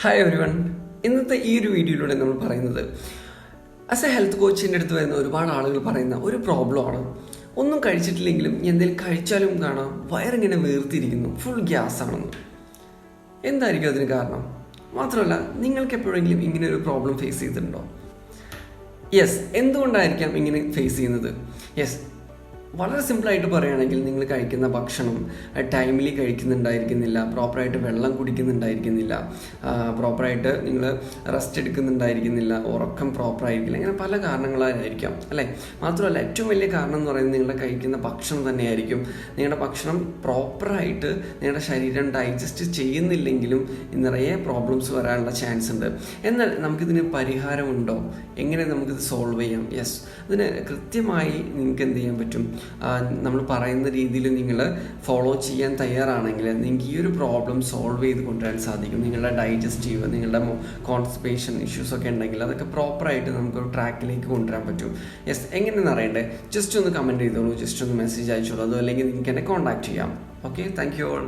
Hi everyone. ഇന്നത്തെ ഈ ഒരു വീഡിയോയിലൂടെ നമ്മൾ പറയുന്നത് ആസ് എ ഹെൽത്ത് കോച്ചിൻ്റെ അടുത്ത് വരുന്ന ഒരുപാട് ആളുകൾ പറയുന്ന ഒരു പ്രോബ്ലമാണ്, ഒന്നും കഴിച്ചിട്ടില്ലെങ്കിലും എന്തെങ്കിലും കഴിച്ചാലും കാണാം വയറിങ്ങനെ വീർത്തിരിക്കുന്നു, ഫുൾ ഗ്യാസ് ആണെന്ന്. എന്തായിരിക്കും അതിന് കാരണം? മാത്രമല്ല, നിങ്ങൾക്ക് എപ്പോഴെങ്കിലും ഇങ്ങനെ ഒരു പ്രോബ്ലം ഫേസ് ചെയ്തിട്ടുണ്ടോ? യെസ്, എന്തുകൊണ്ടായിരിക്കാം ഇങ്ങനെ ഫേസ് ചെയ്യുന്നത്? യെസ്, വളരെ സിമ്പിളായിട്ട് പറയുകയാണെങ്കിൽ നിങ്ങൾ കഴിക്കുന്ന ഭക്ഷണം ടൈമിൽ കഴിക്കുന്നുണ്ടായിരിക്കുന്നില്ല, പ്രോപ്പറായിട്ട് വെള്ളം കുടിക്കുന്നുണ്ടായിരിക്കുന്നില്ല, പ്രോപ്പറായിട്ട് നിങ്ങൾ റെസ്റ്റ് എടുക്കുന്നുണ്ടായിരിക്കുന്നില്ല, ഉറക്കം പ്രോപ്പറായിരിക്കില്ല, ഇങ്ങനെ പല കാരണങ്ങളായിരിക്കാം അല്ലേ. മാത്രമല്ല, ഏറ്റവും വലിയ കാരണം എന്ന് പറയുന്നത് നിങ്ങളുടെ കഴിക്കുന്ന ഭക്ഷണം തന്നെയായിരിക്കും. നിങ്ങളുടെ ഭക്ഷണം പ്രോപ്പറായിട്ട് നിങ്ങളുടെ ശരീരം ഡൈജസ്റ്റ് ചെയ്യുന്നില്ലെങ്കിലും നിറയെ പ്രോബ്ലംസ് വരാനുള്ള ചാൻസ് ഉണ്ട്. എന്നാൽ നമുക്കിതിന് പരിഹാരമുണ്ടോ? എങ്ങനെ നമുക്കിത് സോൾവ് ചെയ്യാം? യെസ്, അതിന് കൃത്യമായി നിങ്ങൾക്ക് എന്ത് ചെയ്യാൻ പറ്റും? നമ്മൾ പറയുന്ന രീതിയിൽ നിങ്ങൾ ഫോളോ ചെയ്യാൻ തയ്യാറാണെങ്കിൽ നിങ്ങൾക്ക് ഈ ഒരു പ്രോബ്ലം സോൾവ് ചെയ്ത് കൊണ്ടുവരാൻ സാധിക്കും. നിങ്ങളുടെ ഡൈജസ്റ്റീവ്, നിങ്ങളുടെ കോൺസ്റ്റിപ്പേഷൻ ഇഷ്യൂസൊക്കെ ഉണ്ടെങ്കിൽ അതൊക്കെ പ്രോപ്പറായിട്ട് നമുക്ക് ട്രാക്കിലേക്ക് കൊണ്ടുവരാൻ പറ്റും. യെസ്, എങ്ങനെയെന്ന് അറിയണ്ടേ? ജസ്റ്റ് ഒന്ന് കമൻറ്റ് ചെയ്തോളൂ, ജസ്റ്റ് ഒന്ന് മെസ്സേജ് അയച്ചോളൂ, അതോ അല്ലെങ്കിൽ നിങ്ങൾക്ക് എന്നെ കോൺടാക്ട് ചെയ്യാം. Okay, thank you all.